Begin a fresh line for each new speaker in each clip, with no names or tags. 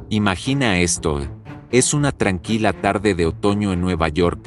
Imagina esto. Es una tranquila tarde de otoño en Nueva York.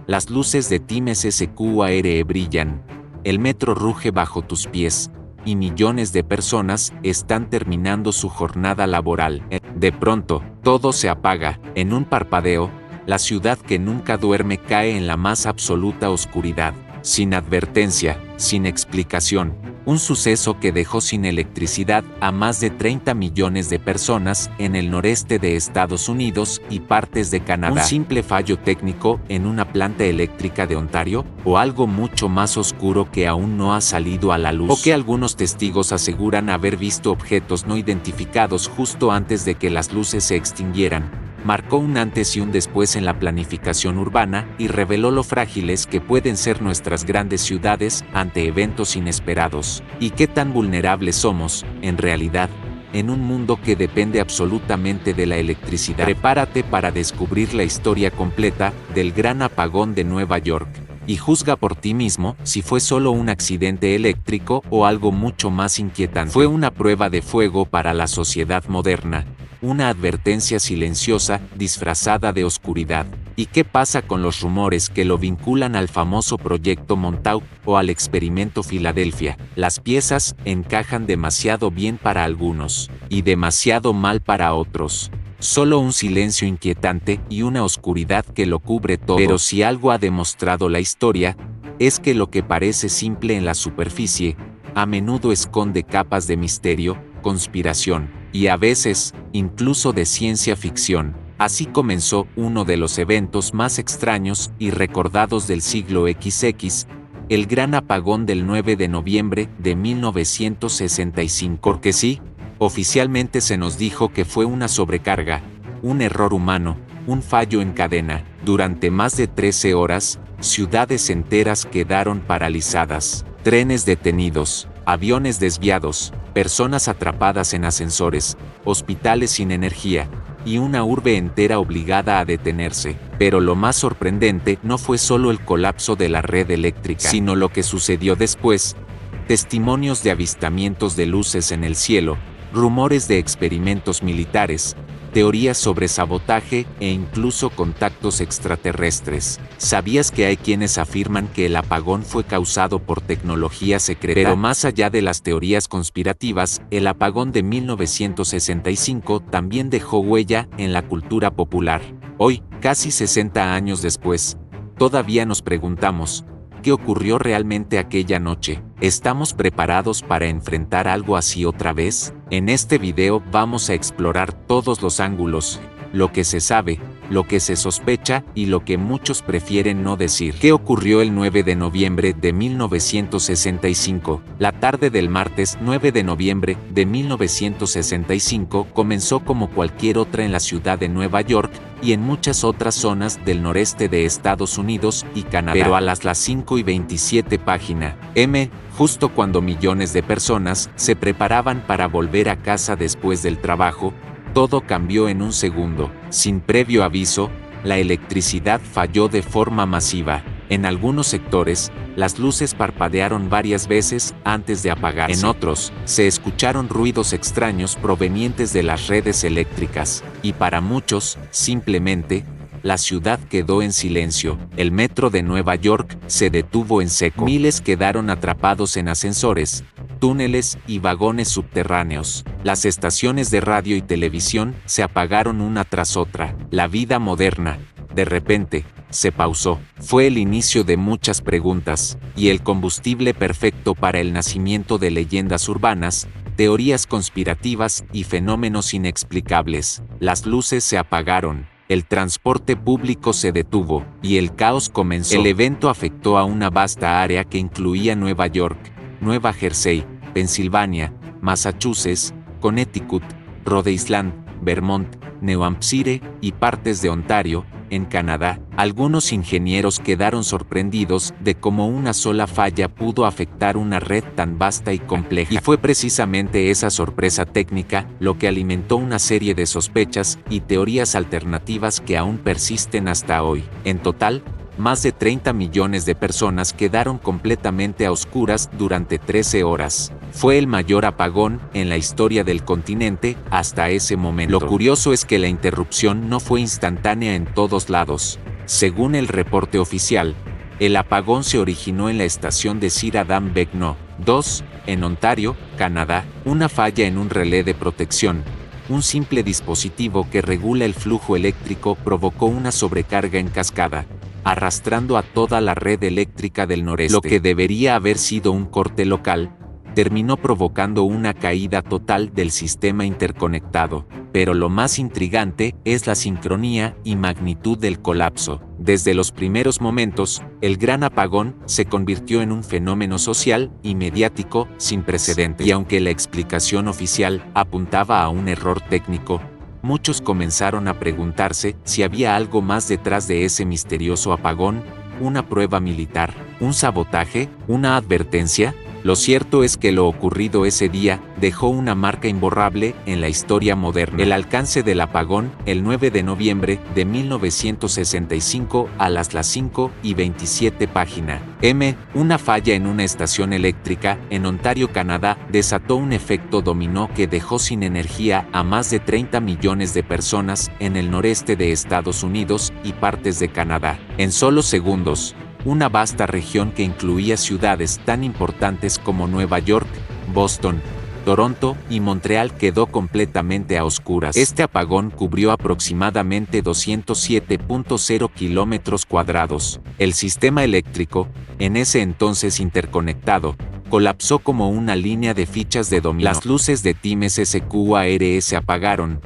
Las luces de Times Square brillan. El metro ruge bajo tus pies. Y millones de personas están terminando su jornada laboral. De pronto, todo se apaga. En un parpadeo, la ciudad que nunca duerme cae en la más absoluta oscuridad. Sin advertencia, sin explicación. Un suceso que dejó sin electricidad a más de 30 millones de personas en el noreste de Estados Unidos y partes de Canadá. ¿Un simple fallo técnico en una planta eléctrica de Ontario? ¿O algo mucho más oscuro que aún no ha salido a la luz? ¿O que algunos testigos aseguran haber visto objetos no identificados justo antes de que las luces se extinguieran? Marcó un antes y un después en la planificación urbana y reveló lo frágiles que pueden ser nuestras grandes ciudades ante eventos inesperados. ¿Y qué tan vulnerables somos, en realidad, en un mundo que depende absolutamente de la electricidad? Prepárate para descubrir la historia completa del gran apagón de Nueva York. Y juzga por ti mismo si fue solo un accidente eléctrico o algo mucho más inquietante. Fue una prueba de fuego para la sociedad moderna. Una advertencia silenciosa, disfrazada de oscuridad. ¿Y qué pasa con los rumores que lo vinculan al famoso proyecto Montauk o al experimento Filadelfia? Las piezas encajan demasiado bien para algunos y demasiado mal para otros. Solo un silencio inquietante y una oscuridad que lo cubre todo. Pero si algo ha demostrado la historia, es que lo que parece simple en la superficie, a menudo esconde capas de misterio, conspiración, y a veces, incluso de ciencia ficción. Así comenzó uno de los eventos más extraños y recordados del siglo XX, el gran apagón del 9 de noviembre de 1965. Porque sí, oficialmente se nos dijo que fue una sobrecarga, un error humano, un fallo en cadena. Durante más de 13 horas, ciudades enteras quedaron paralizadas, trenes detenidos, aviones desviados, personas atrapadas en ascensores, hospitales sin energía, y una urbe entera obligada a detenerse. Pero lo más sorprendente no fue solo el colapso de la red eléctrica, sino lo que sucedió después. Testimonios de avistamientos de luces en el cielo, rumores de experimentos militares, teorías sobre sabotaje e incluso contactos extraterrestres. ¿Sabías que hay quienes afirman que el apagón fue causado por tecnología secreta? Pero más allá de las teorías conspirativas, el apagón de 1965 también dejó huella en la cultura popular. Hoy, casi 60 años después, todavía nos preguntamos, ¿qué ocurrió realmente aquella noche? ¿Estamos preparados para enfrentar algo así otra vez? En este video vamos a explorar todos los ángulos, lo que se sabe, lo que se sospecha y lo que muchos prefieren no decir. ¿Qué ocurrió el 9 de noviembre de 1965? La tarde del martes 9 de noviembre de 1965 comenzó como cualquier otra en la ciudad de Nueva York y en muchas otras zonas del noreste de Estados Unidos y Canadá. Pero a las 5:27 p.m., justo cuando millones de personas se preparaban para volver a casa después del trabajo, todo cambió en un segundo. Sin previo aviso, la electricidad falló de forma masiva. En algunos sectores, las luces parpadearon varias veces antes de apagarse. En otros, se escucharon ruidos extraños provenientes de las redes eléctricas. Y para muchos, simplemente, la ciudad quedó en silencio. El metro de Nueva York se detuvo en seco. Miles quedaron atrapados en ascensores, túneles y vagones subterráneos. Las estaciones de radio y televisión se apagaron una tras otra. La vida moderna, de repente, se pausó. Fue el inicio de muchas preguntas, y el combustible perfecto para el nacimiento de leyendas urbanas, teorías conspirativas y fenómenos inexplicables. Las luces se apagaron. El transporte público se detuvo, y el caos comenzó. El evento afectó a una vasta área que incluía Nueva York, Nueva Jersey, Pensilvania, Massachusetts, Connecticut, Rhode Island, Vermont, New Hampshire y partes de Ontario, en Canadá. Algunos ingenieros quedaron sorprendidos de cómo una sola falla pudo afectar una red tan vasta y compleja. Y fue precisamente esa sorpresa técnica lo que alimentó una serie de sospechas y teorías alternativas que aún persisten hasta hoy. En total, más de 30 millones de personas quedaron completamente a oscuras durante 13 horas. Fue el mayor apagón en la historia del continente hasta ese momento. Lo curioso es que la interrupción no fue instantánea en todos lados. Según el reporte oficial, el apagón se originó en la estación de Sir Adam Beck No. 2, en Ontario, Canadá, una falla en un relé de protección. Un simple dispositivo que regula el flujo eléctrico provocó una sobrecarga en cascada, arrastrando a toda la red eléctrica del noreste. Lo que debería haber sido un corte local, terminó provocando una caída total del sistema interconectado. Pero lo más intrigante es la sincronía y magnitud del colapso. Desde los primeros momentos, el gran apagón se convirtió en un fenómeno social y mediático sin precedentes. Y aunque la explicación oficial apuntaba a un error técnico, muchos comenzaron a preguntarse si había algo más detrás de ese misterioso apagón, una prueba militar, un sabotaje, una advertencia. Lo cierto es que lo ocurrido ese día dejó una marca imborrable en la historia moderna. El alcance del apagón, el 9 de noviembre de 1965 a las 5:27 página. Una falla en una estación eléctrica en Ontario, Canadá, desató un efecto dominó que dejó sin energía a más de 30 millones de personas en el noreste de Estados Unidos y partes de Canadá. En solo segundos, una vasta región que incluía ciudades tan importantes como Nueva York, Boston, Toronto y Montreal quedó completamente a oscuras. Este apagón cubrió aproximadamente 207.0 kilómetros cuadrados. El sistema eléctrico, en ese entonces interconectado, colapsó como una línea de fichas de dominó. Las luces de Times SQAR se apagaron,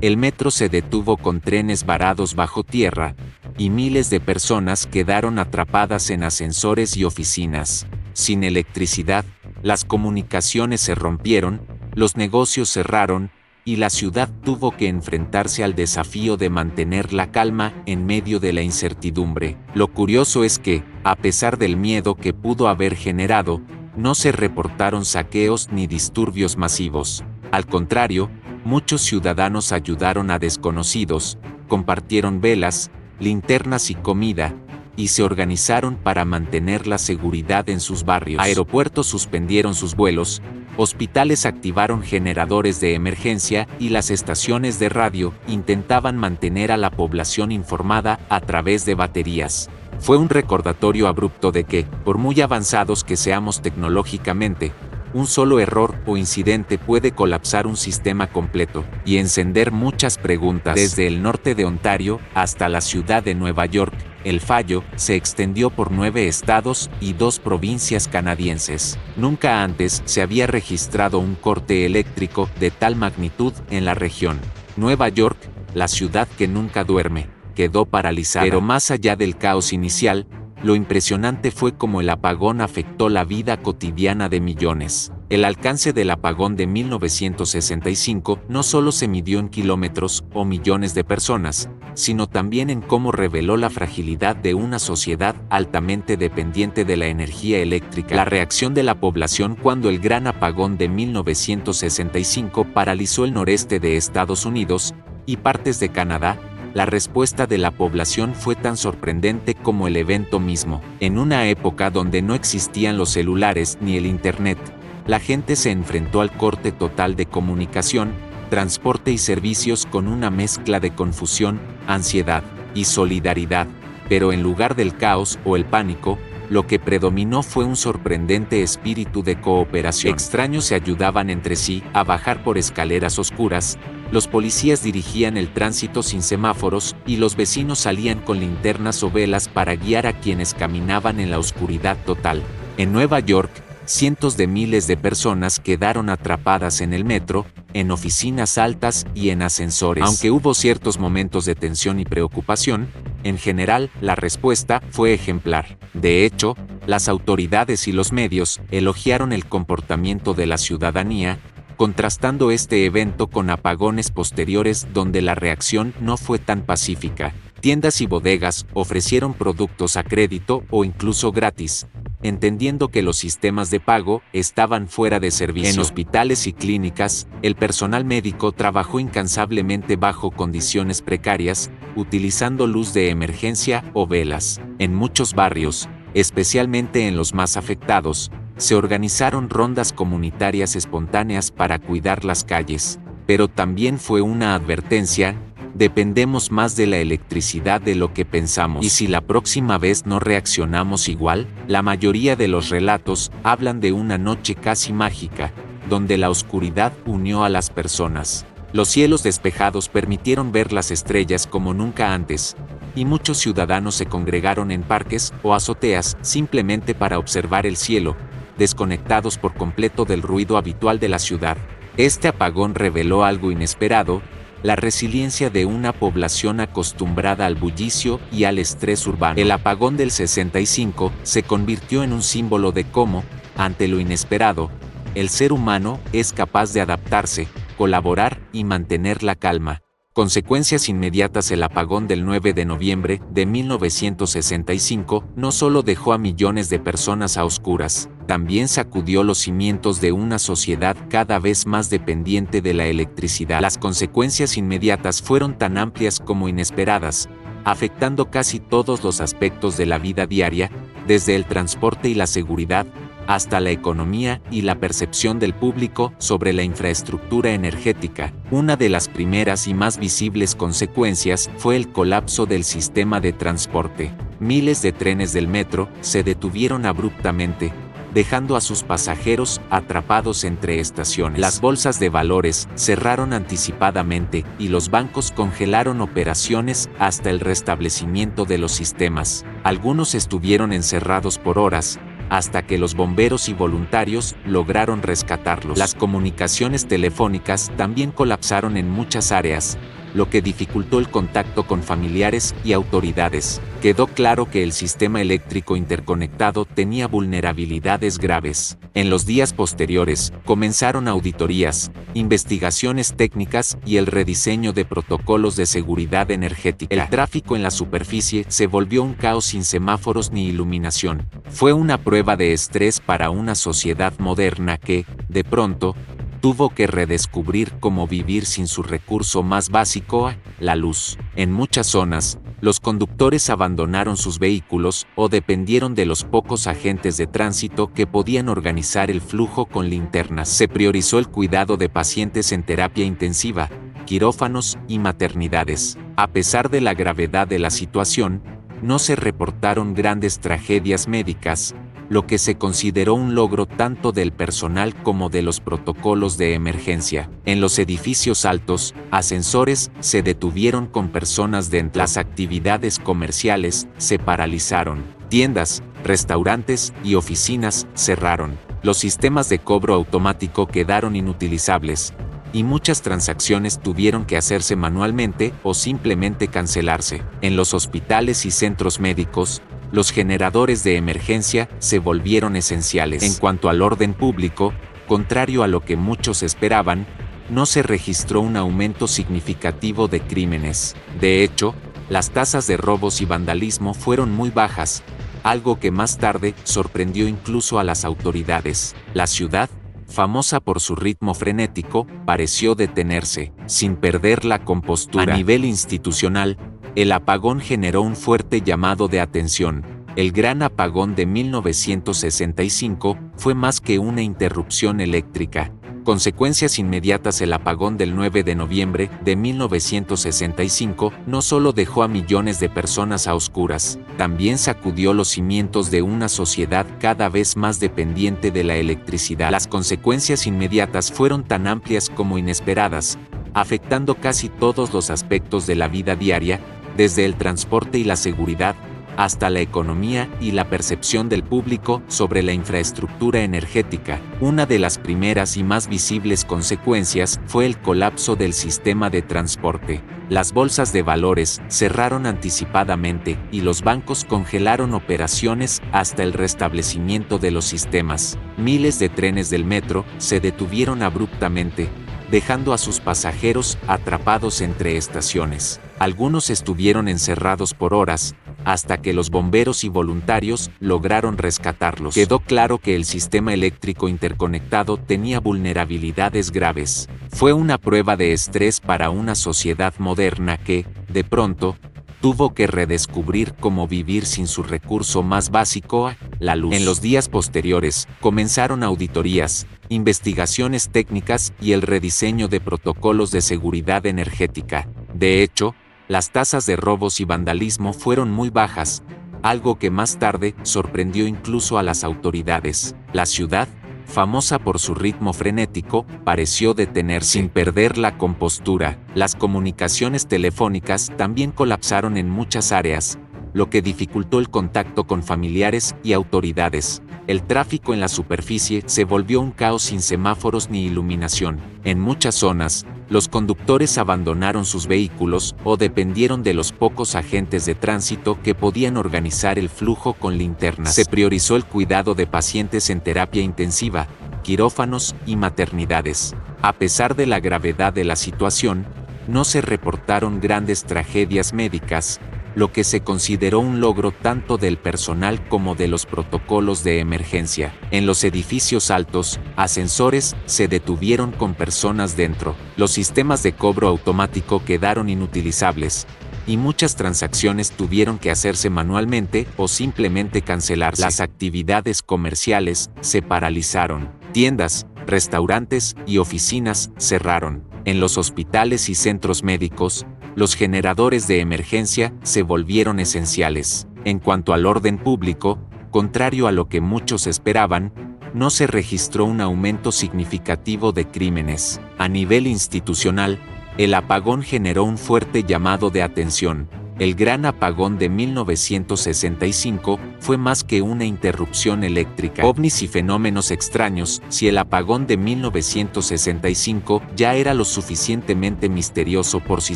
el metro se detuvo con trenes varados bajo tierra, y miles de personas quedaron atrapadas en ascensores y oficinas. Sin electricidad, las comunicaciones se rompieron, los negocios cerraron, y la ciudad tuvo que enfrentarse al desafío de mantener la calma en medio de la incertidumbre. Lo curioso es que, a pesar del miedo que pudo haber generado, no se reportaron saqueos ni disturbios masivos. Al contrario, muchos ciudadanos ayudaron a desconocidos, compartieron velas, linternas y comida, y se organizaron para mantener la seguridad en sus barrios. Aeropuertos suspendieron sus vuelos, hospitales activaron generadores de emergencia y las estaciones de radio intentaban mantener a la población informada a través de baterías. Fue un recordatorio abrupto de que, por muy avanzados que seamos tecnológicamente, un solo error o incidente puede colapsar un sistema completo y encender muchas preguntas. Desde el norte de Ontario hasta la ciudad de Nueva York, el fallo se extendió por 9 estados y 2 provincias canadienses. Nunca antes se había registrado un corte eléctrico de tal magnitud en la región. Nueva York, la ciudad que nunca duerme, quedó paralizada. Pero más allá del caos inicial, lo impresionante fue cómo el apagón afectó la vida cotidiana de millones. El alcance del apagón de 1965 no solo se midió en kilómetros o millones de personas, sino también en cómo reveló la fragilidad de una sociedad altamente dependiente de la energía eléctrica. La reacción de la población cuando el gran apagón de 1965 paralizó el noreste de Estados Unidos y partes de Canadá. La respuesta de la población fue tan sorprendente como el evento mismo. En una época donde no existían los celulares ni el Internet, la gente se enfrentó al corte total de comunicación, transporte y servicios con una mezcla de confusión, ansiedad y solidaridad. Pero en lugar del caos o el pánico, lo que predominó fue un sorprendente espíritu de cooperación. Extraños se ayudaban entre sí a bajar por escaleras oscuras, los policías dirigían el tránsito sin semáforos y los vecinos salían con linternas o velas para guiar a quienes caminaban en la oscuridad total. En Nueva York, cientos de miles de personas quedaron atrapadas en el metro, en oficinas altas y en ascensores. Aunque hubo ciertos momentos de tensión y preocupación, en general, la respuesta fue ejemplar. De hecho, las autoridades y los medios elogiaron el comportamiento de la ciudadanía, contrastando este evento con apagones posteriores donde la reacción no fue tan pacífica. Tiendas y bodegas ofrecieron productos a crédito o incluso gratis, entendiendo que los sistemas de pago estaban fuera de servicio. En hospitales y clínicas, el personal médico trabajó incansablemente bajo condiciones precarias, utilizando luz de emergencia o velas. En muchos barrios, especialmente en los más afectados, se organizaron rondas comunitarias espontáneas para cuidar las calles. Pero también fue una advertencia: dependemos más de la electricidad de lo que pensamos. Y si la próxima vez no reaccionamos igual, la mayoría de los relatos hablan de una noche casi mágica, donde la oscuridad unió a las personas. Los cielos despejados permitieron ver las estrellas como nunca antes, y muchos ciudadanos se congregaron en parques o azoteas simplemente para observar el cielo, desconectados por completo del ruido habitual de la ciudad. Este apagón reveló algo inesperado: la resiliencia de una población acostumbrada al bullicio y al estrés urbano. El apagón del 65 se convirtió en un símbolo de cómo, ante lo inesperado, el ser humano es capaz de adaptarse, colaborar y mantener la calma. Consecuencias inmediatas: el apagón del 9 de noviembre de 1965 no solo dejó a millones de personas a oscuras, también sacudió los cimientos de una sociedad cada vez más dependiente de la electricidad. Las consecuencias inmediatas fueron tan amplias como inesperadas, afectando casi todos los aspectos de la vida diaria, desde el transporte y la seguridad, hasta la economía y la percepción del público sobre la infraestructura energética. Una de las primeras y más visibles consecuencias fue el colapso del sistema de transporte. Miles de trenes del metro se detuvieron abruptamente, dejando a sus pasajeros atrapados entre estaciones. Las bolsas de valores cerraron anticipadamente y los bancos congelaron operaciones hasta el restablecimiento de los sistemas. Algunos estuvieron encerrados por horas, hasta que los bomberos y voluntarios lograron rescatarlos. Las comunicaciones telefónicas también colapsaron en muchas áreas, lo que dificultó el contacto con familiares y autoridades. Quedó claro que el sistema eléctrico interconectado tenía vulnerabilidades graves. En los días posteriores, comenzaron auditorías, investigaciones técnicas y el rediseño de protocolos de seguridad energética. El tráfico en la superficie se volvió un caos sin semáforos ni iluminación. Fue una prueba de estrés para una sociedad moderna que, de pronto, tuvo que redescubrir cómo vivir sin su recurso más básico, la luz. En muchas zonas, los conductores abandonaron sus vehículos o dependieron de los pocos agentes de tránsito que podían organizar el flujo con linternas. Se priorizó el cuidado de pacientes en terapia intensiva, quirófanos y maternidades. A pesar de la gravedad de la situación, no se reportaron grandes tragedias médicas, lo que se consideró un logro tanto del personal como de los protocolos de emergencia. En los edificios altos, ascensores se detuvieron con personas dentro. Las actividades comerciales se paralizaron. Tiendas, restaurantes y oficinas cerraron. Los sistemas de cobro automático quedaron inutilizables, y muchas transacciones tuvieron que hacerse manualmente o simplemente cancelarse. En los hospitales y centros médicos, los generadores de emergencia se volvieron esenciales. En cuanto al orden público, contrario a lo que muchos esperaban, no se registró un aumento significativo de crímenes. De hecho, las tasas de robos y vandalismo fueron muy bajas, algo que más tarde sorprendió incluso a las autoridades. La ciudad, famosa por su ritmo frenético, pareció detenerse, sin perder la compostura. A nivel institucional, el apagón generó un fuerte llamado de atención. El gran apagón de 1965 fue más que una interrupción eléctrica. Consecuencias inmediatas: el apagón del 9 de noviembre de 1965 no solo dejó a millones de personas a oscuras, también sacudió los cimientos de una sociedad cada vez más dependiente de la electricidad. Las consecuencias inmediatas fueron tan amplias como inesperadas, afectando casi todos los aspectos de la vida diaria, desde el transporte y la seguridad, hasta la economía y la percepción del público sobre la infraestructura energética. Una de las primeras y más visibles consecuencias fue el colapso del sistema de transporte. Las bolsas de valores cerraron anticipadamente y los bancos congelaron operaciones hasta el restablecimiento de los sistemas. Miles de trenes del metro se detuvieron abruptamente, dejando a sus pasajeros atrapados entre estaciones. Algunos estuvieron encerrados por horas, hasta que los bomberos y voluntarios lograron rescatarlos. Quedó claro que el sistema eléctrico interconectado tenía vulnerabilidades graves. Fue una prueba de estrés para una sociedad moderna que, de pronto, tuvo que redescubrir cómo vivir sin su recurso más básico, la luz. En los días posteriores, comenzaron auditorías, investigaciones técnicas y el rediseño de protocolos de seguridad energética. De hecho, las tasas de robos y vandalismo fueron muy bajas, algo que más tarde sorprendió incluso a las autoridades. La ciudad, famosa por su ritmo frenético, pareció detenerse sin perder la compostura. Las comunicaciones telefónicas también colapsaron en muchas áreas, lo que dificultó el contacto con familiares y autoridades. El tráfico en la superficie se volvió un caos sin semáforos ni iluminación. En muchas zonas, los conductores abandonaron sus vehículos o dependieron de los pocos agentes de tránsito que podían organizar el flujo con linternas. Se priorizó el cuidado de pacientes en terapia intensiva, quirófanos y maternidades. A pesar de la gravedad de la situación, no se reportaron grandes tragedias médicas, lo que se consideró un logro tanto del personal como de los protocolos de emergencia. En los edificios altos, ascensores se detuvieron con personas dentro. Los sistemas de cobro automático quedaron inutilizables, y muchas transacciones tuvieron que hacerse manualmente o simplemente cancelarse. Las actividades comerciales se paralizaron. Tiendas, restaurantes y oficinas cerraron. En los hospitales y centros médicos, los generadores de emergencia se volvieron esenciales. En cuanto al orden público, contrario a lo que muchos esperaban, no se registró un aumento significativo de crímenes. A nivel institucional, el apagón generó un fuerte llamado de atención. El gran apagón de 1965 fue más que una interrupción eléctrica. OVNIs y fenómenos extraños. Si el apagón de 1965 ya era lo suficientemente misterioso por sí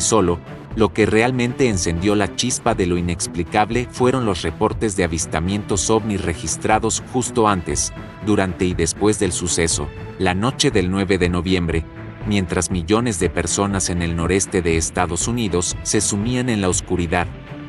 solo, lo que realmente encendió la chispa de lo inexplicable fueron los reportes de avistamientos ovni registrados justo antes, durante y después del suceso. La noche del 9 de noviembre, mientras millones de personas en el noreste de Estados Unidos se sumían en la oscuridad,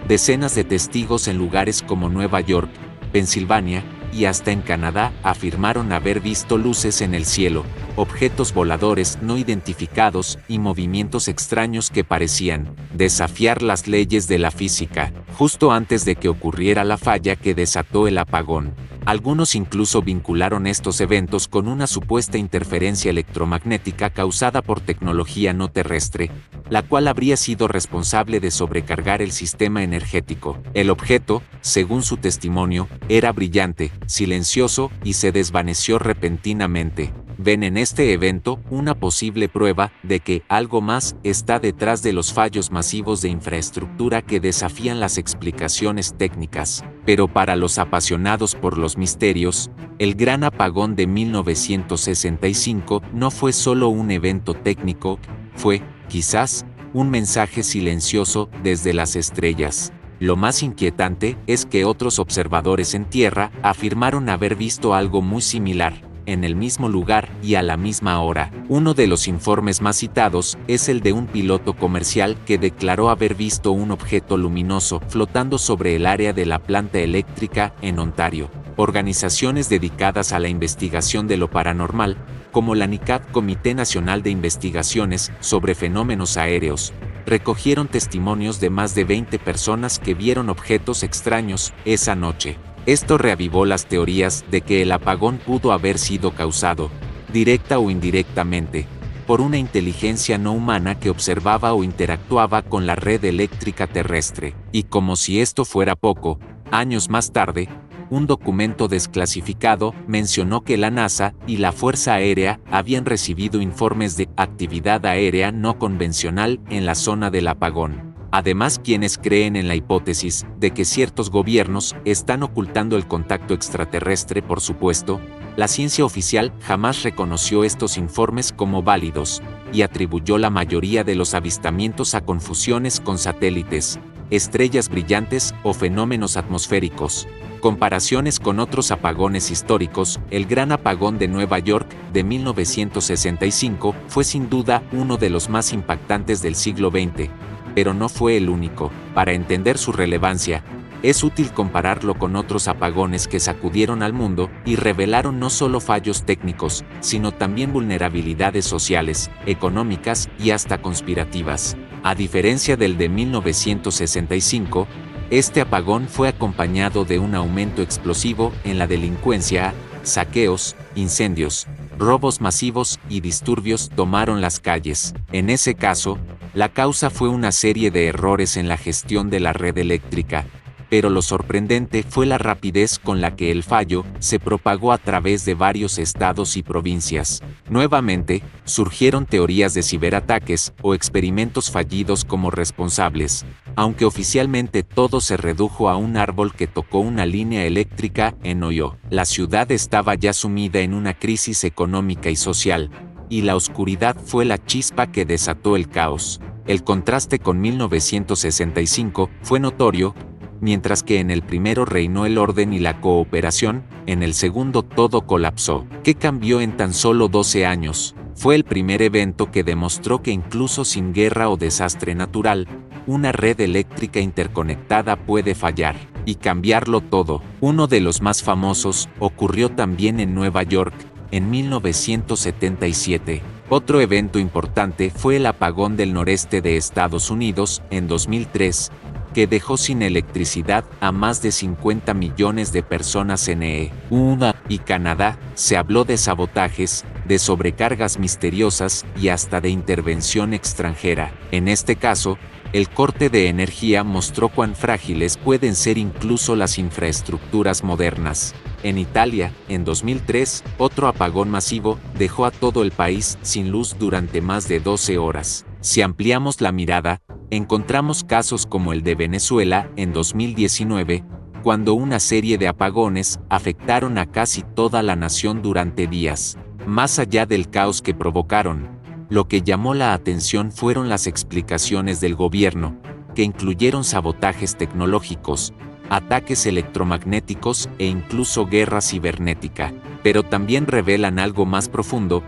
decenas de testigos en lugares como Nueva York, Pensilvania y hasta en Canadá afirmaron haber visto luces en el cielo, objetos voladores no identificados y movimientos extraños que parecían desafiar las leyes de la física. Justo antes de que ocurriera la falla que desató el apagón, algunos incluso vincularon estos eventos con una supuesta interferencia electromagnética causada por tecnología no terrestre, la cual habría sido responsable de sobrecargar el sistema energético. El objeto, según su testimonio, era brillante, silencioso y se desvaneció repentinamente. Ven en este evento una posible prueba de que algo más está detrás de los fallos masivos de infraestructura que desafían las explicaciones técnicas. Pero para los apasionados por los misterios, el gran apagón de 1965 no fue solo un evento técnico, fue, quizás, un mensaje silencioso desde las estrellas. Lo más inquietante es que otros observadores en tierra afirmaron haber visto algo muy similar, en el mismo lugar y a la misma hora. Uno de los informes más citados es el de un piloto comercial que declaró haber visto un objeto luminoso flotando sobre el área de la planta eléctrica en Ontario. Organizaciones dedicadas a la investigación de lo paranormal, como la NICAD, Comité Nacional de Investigaciones sobre Fenómenos Aéreos, recogieron testimonios de más de 20 personas que vieron objetos extraños esa noche. Esto reavivó las teorías de que el apagón pudo haber sido causado, directa o indirectamente, por una inteligencia no humana que observaba o interactuaba con la red eléctrica terrestre. Y como si esto fuera poco, años más tarde, un documento desclasificado mencionó que la NASA y la Fuerza Aérea habían recibido informes de actividad aérea no convencional en la zona del apagón. Además, quienes creen en la hipótesis de que ciertos gobiernos están ocultando el contacto extraterrestre, por supuesto, la ciencia oficial jamás reconoció estos informes como válidos y atribuyó la mayoría de los avistamientos a confusiones con satélites, estrellas brillantes o fenómenos atmosféricos. Comparaciones con otros apagones históricos, el Gran Apagón de Nueva York de 1965 fue sin duda uno de los más impactantes del siglo XX, pero no fue el único. Para entender su relevancia, Es útil compararlo con otros apagones que sacudieron al mundo y revelaron no solo fallos técnicos, sino también vulnerabilidades sociales, económicas y hasta conspirativas. A diferencia del de 1965, este apagón fue acompañado de un aumento explosivo en la delincuencia, saqueos, incendios, robos masivos y disturbios tomaron las calles. En ese caso, la causa fue una serie de errores en la gestión de la red eléctrica, pero lo sorprendente fue la rapidez con la que el fallo se propagó a través de varios estados y provincias. Nuevamente, surgieron teorías de ciberataques o experimentos fallidos como responsables, aunque oficialmente todo se redujo a un árbol que tocó una línea eléctrica en Ohio. La ciudad estaba ya sumida en una crisis económica y social, y la oscuridad fue la chispa que desató el caos. El contraste con 1965 fue notorio. Mientras que en el primero reinó el orden y la cooperación, en el segundo todo colapsó. ¿Qué cambió en tan solo 12 años? Fue el primer evento que demostró que incluso sin guerra o desastre natural, una red eléctrica interconectada puede fallar y cambiarlo todo. Uno de los más famosos ocurrió también en Nueva York, en 1977. Otro evento importante fue el apagón del noreste de Estados Unidos, en 2003, que dejó sin electricidad a más de 50 millones de personas en EU y Canadá. Se habló de sabotajes, de sobrecargas misteriosas y hasta de intervención extranjera. En este caso, el corte de energía mostró cuán frágiles pueden ser incluso las infraestructuras modernas. En Italia, en 2003, otro apagón masivo dejó a todo el país sin luz durante más de 12 horas. Si ampliamos la mirada, encontramos casos como el de Venezuela en 2019, cuando una serie de apagones afectaron a casi toda la nación durante días. Más allá del caos que provocaron, lo que llamó la atención fueron las explicaciones del gobierno, que incluyeron sabotajes tecnológicos, ataques electromagnéticos e incluso guerra cibernética. Pero también revelan algo más profundo.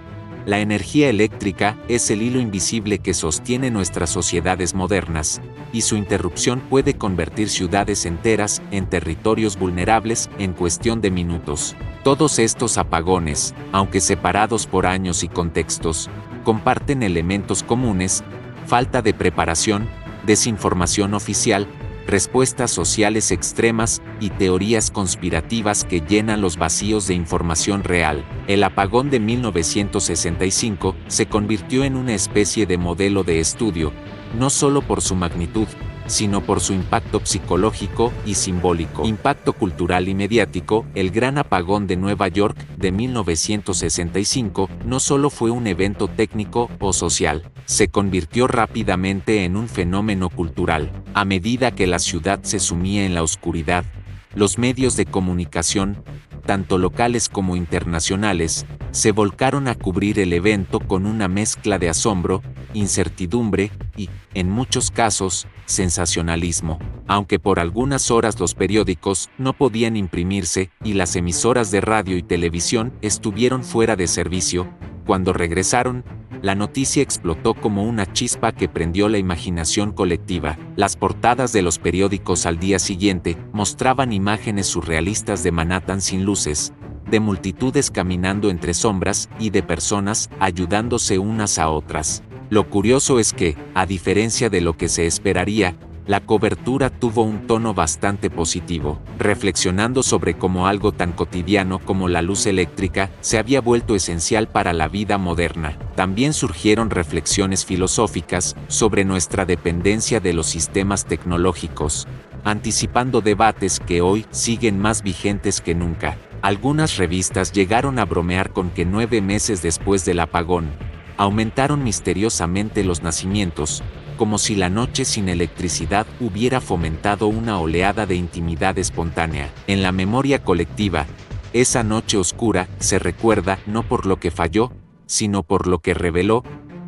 La energía eléctrica es el hilo invisible que sostiene nuestras sociedades modernas, y su interrupción puede convertir ciudades enteras en territorios vulnerables en cuestión de minutos. Todos estos apagones, aunque separados por años y contextos, comparten elementos comunes: falta de preparación, desinformación oficial, respuestas sociales extremas y teorías conspirativas que llenan los vacíos de información real. El apagón de 1965 se convirtió en una especie de modelo de estudio, no solo por su magnitud, sino por su impacto psicológico y simbólico. Impacto cultural y mediático. El Gran Apagón de Nueva York de 1965 no solo fue un evento técnico o social, se convirtió rápidamente en un fenómeno cultural. A medida que la ciudad se sumía en la oscuridad, los medios de comunicación, tanto locales como internacionales, se volcaron a cubrir el evento con una mezcla de asombro, incertidumbre y, en muchos casos, sensacionalismo. Aunque por algunas horas los periódicos no podían imprimirse y las emisoras de radio y televisión estuvieron fuera de servicio, cuando regresaron, la noticia explotó como una chispa que prendió la imaginación colectiva. Las portadas de los periódicos al día siguiente mostraban imágenes surrealistas de Manhattan sin luces, de multitudes caminando entre sombras y de personas ayudándose unas a otras. Lo curioso es que, a diferencia de lo que se esperaría, la cobertura tuvo un tono bastante positivo, reflexionando sobre cómo algo tan cotidiano como la luz eléctrica se había vuelto esencial para la vida moderna. También surgieron reflexiones filosóficas sobre nuestra dependencia de los sistemas tecnológicos, anticipando debates que hoy siguen más vigentes que nunca. Algunas revistas llegaron a bromear con que 9 meses después del apagón, aumentaron misteriosamente los nacimientos, como si la noche sin electricidad hubiera fomentado una oleada de intimidad espontánea. En la memoria colectiva, esa noche oscura se recuerda no por lo que falló, sino por lo que reveló,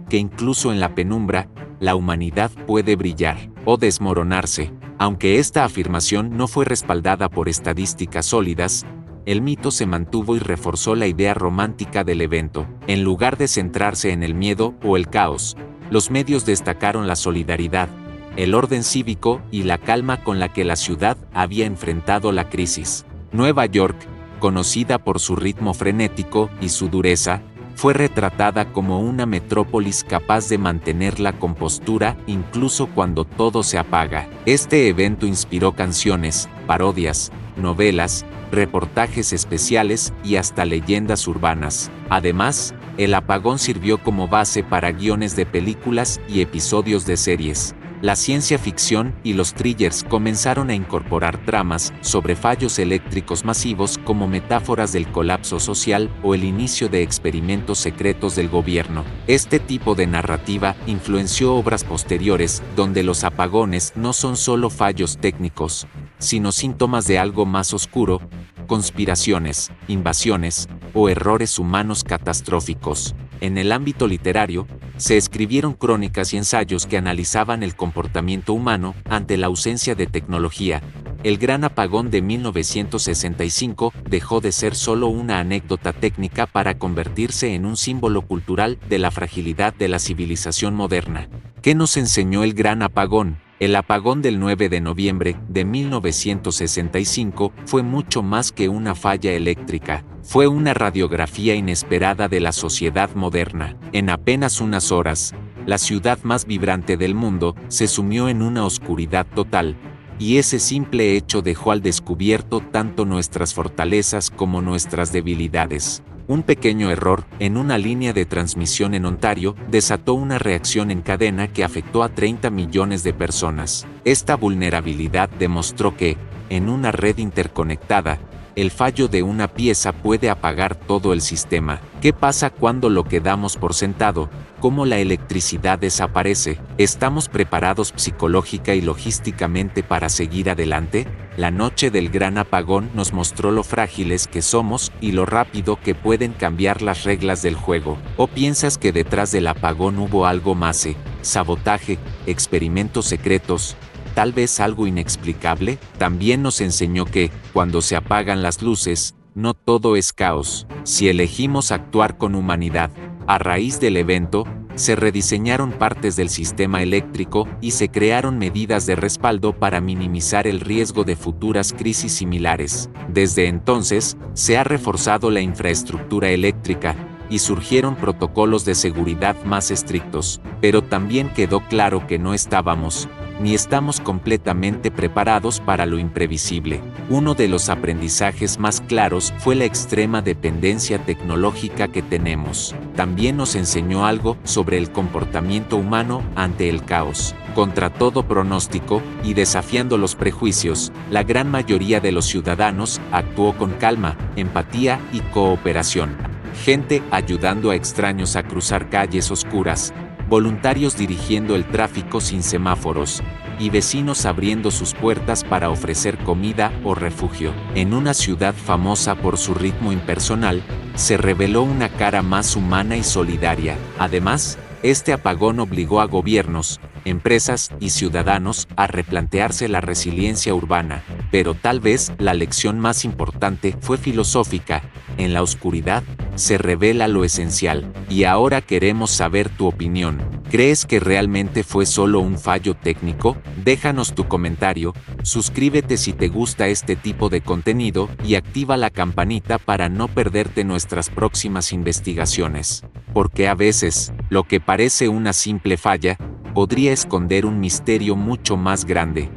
que incluso en la penumbra, la humanidad puede brillar o desmoronarse. Aunque esta afirmación no fue respaldada por estadísticas sólidas, el mito se mantuvo y reforzó la idea romántica del evento. En lugar de centrarse en el miedo o el caos, los medios destacaron la solidaridad, el orden cívico y la calma con la que la ciudad había enfrentado la crisis. Nueva York, conocida por su ritmo frenético y su dureza, fue retratada como una metrópolis capaz de mantener la compostura incluso cuando todo se apaga. Este evento inspiró canciones, parodias, novelas, reportajes especiales y hasta leyendas urbanas. Además, el apagón sirvió como base para guiones de películas y episodios de series. La ciencia ficción y los thrillers comenzaron a incorporar tramas sobre fallos eléctricos masivos como metáforas del colapso social o el inicio de experimentos secretos del gobierno. Este tipo de narrativa influenció obras posteriores donde los apagones no son solo fallos técnicos, sino síntomas de algo más oscuro, conspiraciones, invasiones o errores humanos catastróficos. En el ámbito literario, se escribieron crónicas y ensayos que analizaban el comportamiento humano ante la ausencia de tecnología. El gran apagón de 1965 dejó de ser solo una anécdota técnica para convertirse en un símbolo cultural de la fragilidad de la civilización moderna. ¿Qué nos enseñó el gran apagón? El apagón del 9 de noviembre de 1965 fue mucho más que una falla eléctrica. Fue una radiografía inesperada de la sociedad moderna. En apenas unas horas, la ciudad más vibrante del mundo se sumió en una oscuridad total, y ese simple hecho dejó al descubierto tanto nuestras fortalezas como nuestras debilidades. Un pequeño error en una línea de transmisión en Ontario desató una reacción en cadena que afectó a 30 millones de personas. Esta vulnerabilidad demostró que, en una red interconectada, el fallo de una pieza puede apagar todo el sistema. ¿Qué pasa cuando lo que damos por sentado, como la electricidad, desaparece? ¿Estamos preparados psicológica y logísticamente para seguir adelante? La noche del gran apagón nos mostró lo frágiles que somos y lo rápido que pueden cambiar las reglas del juego. ¿O piensas que detrás del apagón hubo algo más? Sabotaje, experimentos secretos, tal vez algo inexplicable. También nos enseñó que, cuando se apagan las luces, no todo es caos. Si elegimos actuar con humanidad, a raíz del evento, se rediseñaron partes del sistema eléctrico y se crearon medidas de respaldo para minimizar el riesgo de futuras crisis similares. Desde entonces, se ha reforzado la infraestructura eléctrica y surgieron protocolos de seguridad más estrictos, pero también quedó claro que no estábamos, ni estamos completamente preparados para lo imprevisible. Uno de los aprendizajes más claros fue la extrema dependencia tecnológica que tenemos. También nos enseñó algo sobre el comportamiento humano ante el caos. Contra todo pronóstico, y desafiando los prejuicios, la gran mayoría de los ciudadanos actuó con calma, empatía y cooperación. Gente ayudando a extraños a cruzar calles oscuras, voluntarios dirigiendo el tráfico sin semáforos, y vecinos abriendo sus puertas para ofrecer comida o refugio. En una ciudad famosa por su ritmo impersonal, se reveló una cara más humana y solidaria. Además, este apagón obligó a gobiernos, empresas y ciudadanos a replantearse la resiliencia urbana. Pero tal vez la lección más importante fue filosófica. En la oscuridad se revela lo esencial. Y ahora queremos saber tu opinión. ¿Crees que realmente fue solo un fallo técnico? Déjanos tu comentario, suscríbete si te gusta este tipo de contenido y activa la campanita para no perderte nuestras próximas investigaciones. Porque a veces, lo que parece una simple falla, podría esconder un misterio mucho más grande.